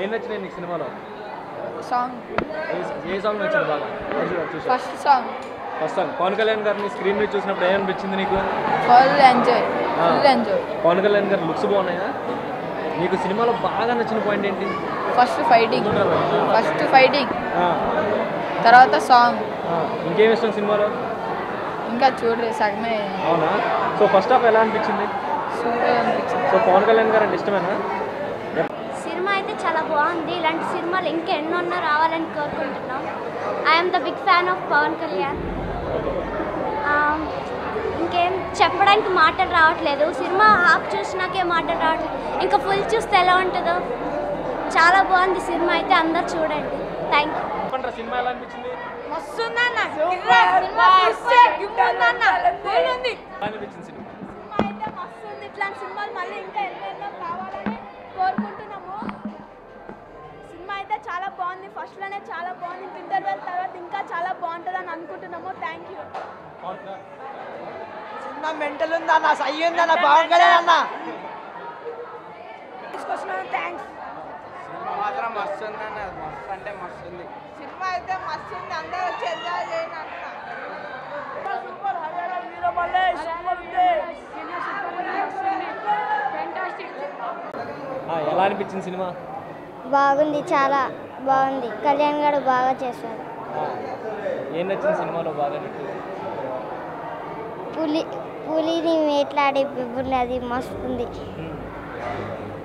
ఏం నచ్చినాయి నీకు సినిమాలో? సాంగ్ ఏ సాంగ్ నచ్చింది బాగా? ఫస్ట్ సాంగ్ పవన్ కళ్యాణ్ గారిని స్క్రీన్ మీద చూసినప్పుడు ఏమనిపించింది నీకు? Full enjoy. పవన్ కళ్యాణ్ గారి లుక్స్ బాగున్నాయా? నీకు సినిమాలో బాగా నచ్చిన పాయింట్ ఏంటి? ఫస్ట్ ఫైటింగ్ తర్వాత సాంగ్. ఇంకేం ఇష్టం సినిమాలో? ఇంకా చూడలేదు సగమే. అవునా? సో ఫస్ట్ హాఫ్ ఎలా అనిపించింది? సూపర్ అనిపించింది. సో పవన్ కళ్యాణ్ గారు అంటే ఇష్టమేనా? సినిమా అయితే చాలా బాగుంది. ఇలాంటి సినిమాలు ఇంకా ఎన్నో రావాలని కోరుకుంటున్నాం. I'm the big fan of Pawan Kalyan. ఇంకేం చెప్పడానికి మాటలు రావట్లేదు. సినిమా హాఫ్ చూసినాకే మాటలు రావట్లేదు. ఇంకా ఫుల్ చూస్తే ఎలా ఉంటుందో. చాలా బాగుంది సినిమా అయితే, అందరు చూడండి. Thank you. సినిమా ఎలా అనిపించింది? మస్తుందన్న. ఇట్లాంటి సినిమాలు మళ్ళీ ఇంకా ఎన్నెన్నో కావాలని కోరుకుంటున్నాము. సినిమా అయితే చాలా బాగుంది. ఫస్ట్లోనే చాలా బాగుంది. ఇంటర్వెల్ తర్వాత ఇంకా చాలా బాగుంటుంది అని అనుకుంటున్నాము. Thank you. సినిమా మెంటల్ ఉందన్న, సై ఉందన్న, బాగుందన్న. తీసుకొచ్చినాను. థ్యాంక్స్. సినిమా మాత్రం మస్తు ఉందన్న, మస్తు అంటే మస్తు ఉంది. సినిమా అయితే మస్తు ఉంది. అందరూ వచ్చి ఎంజాయ్ చేయండి అంటున్నా. ఎలా అనిపించింది సినిమా? బాగుంది, చాలా బాగుంది. కళ్యాణ్ గారు బాగా చేశారు. ఏం నచ్చింది సినిమాలో బాగా నీకు? పులిని వేట్లాడే పెబ్బుని, అది మస్తు ఉంది.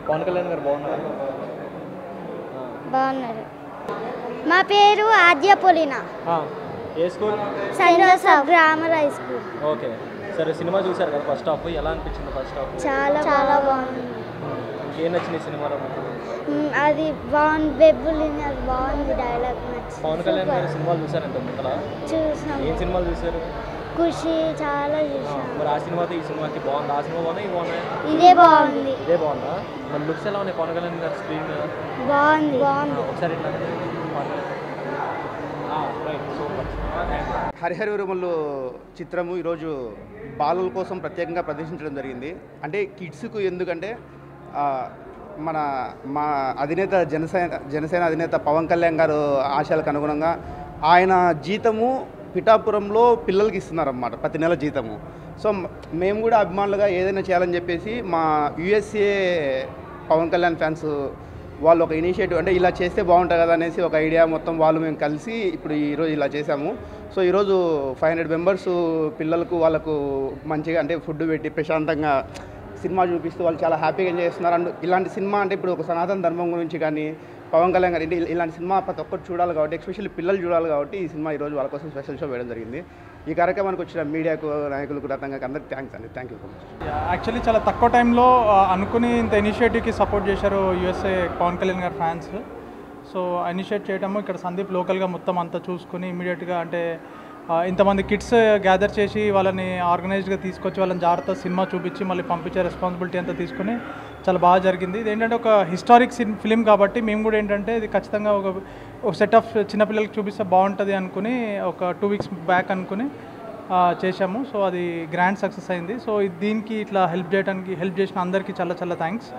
పవన్ కళ్యాణ్ గారు బాగున్నారు. మా పేరు ఆద్య పొలినా. ఏ school? Saint Joseph grammar high school. Okay, సరే. సినిమా చూసారు కదా ఫస్ట్ హాఫ్, ఎలా అనిపించింది ఫస్ట్ హాఫ్? చాలా బాగుంది. ఏం నచ్చింది సినిమాలో? అది బాగుంది, బెబ్బులిని, అది బాగుంది. డైలాగ్ నచ్చింది. పవన్ కళ్యాణ్ గారి సినిమాలు చూసారంట ముందర? చూసాం. ఏం సినిమాలు చూసారు? ఖుషి చాలా చూసాం. మరి ఆ సినిమాతో ఈ సినిమాకి బాగుంది? ఆ సినిమా బాగుందా, ఇవి బాగున్నాయి? ఇదే బాగుంది. ఇదే బాగుందా? మరి లుక్స్ ఎలా ఉన్నాయి పవన్ కళ్యాణ్ గారి స్క్రీన్ మీద? బాగుంది. ఒకసారి ఇట్లా హరిహర వీరమల్లు చిత్రము ఈరోజు బాలల కోసం ప్రత్యేకంగా ప్రదర్శించడం జరిగింది. అంటే కిడ్స్కు, ఎందుకంటే మా అధినేత జనసేన అధినేత పవన్ కళ్యాణ్ గారు ఆశయాలకు అనుగుణంగా ఆయన జీతము పిఠాపురంలో పిల్లలకి ఇస్తున్నారన్నమాట, ప్రతి నెల జీతము. సో మేము కూడా అభిమానులుగా ఏదైనా చేయాలని చెప్పేసి మా యూఎస్ఏ పవన్ కళ్యాణ్ ఫ్యాన్స్ వాళ్ళు ఒక ఇనిషియేటివ్, అంటే ఇలా చేస్తే బాగుంటుంది కదా అనేసి ఒక ఐడియా, మొత్తం వాళ్ళు మేము కలిసి ఇప్పుడు ఈరోజు ఇలా చేశాము. సో ఈరోజు 500 మెంబర్స్ పిల్లలకు వాళ్ళకు మంచిగా అంటే ఫుడ్ పెట్టి ప్రశాంతంగా సినిమా చూపిస్తూ వాళ్ళు చాలా హ్యాపీగా ఎంజాయ్ చేస్తున్నారు. అండ్ ఇలాంటి సినిమా అంటే ఇప్పుడు ఒక సనాతన ధర్మం గురించి కానీ పవన్ కళ్యాణ్ గారు ఇలాంటి సినిమా ప్రతి ఒక్కరు చూడాలి కాబట్టి, ఎస్పెషల్లీ పిల్లలు చూడాలి కాబట్టి ఈ సినిమా ఈరోజు వాళ్ళ కోసం స్పెషల్ షో వేయడం జరిగింది. ఈ కార్యక్రమానికి వచ్చిన మీడియాకు, నాయకులకు, రతంగాకి అందరికీ థ్యాంక్స్ అండి. Thank you so much. Actually చాలా తక్కువ టైంలో అనుకుని ఇంత ఇనిషియేటివ్కి సపోర్ట్ చేశారు యూఎస్ఏ పవన్ కళ్యాణ్ గారి ఫ్యాన్స్. సో ఇనిషియేట్ చేయడము ఇక్కడ సందీప్ లోకల్గా మొత్తం అంతా చూసుకుని ఇమీడియట్గా అంటే ఇంతమంది కిడ్స్ గ్యాదర్ చేసి వాళ్ళని ఆర్గనైజ్డ్గా తీసుకొచ్చి వాళ్ళని జాగ్రత్త సినిమా చూపించి మళ్ళీ పంపించే రెస్పాన్సిబిలిటీ అంతా తీసుకుని చాలా బాగా జరిగింది. ఇది ఏంటంటే ఒక హిస్టారిక్ ఫిలిం కాబట్టి మేము కూడా ఏంటంటే ఇది ఖచ్చితంగా ఒక సెట్ ఆఫ్ చిన్నపిల్లలకి చూపిస్తే బాగుంటుంది అనుకుని ఒక 2 weeks బ్యాక్ అనుకుని చేశాము. సో అది గ్రాండ్ సక్సెస్ అయింది. సో దీనికి ఇట్లా హెల్ప్ చేసిన అందరికీ చాలా థ్యాంక్స్.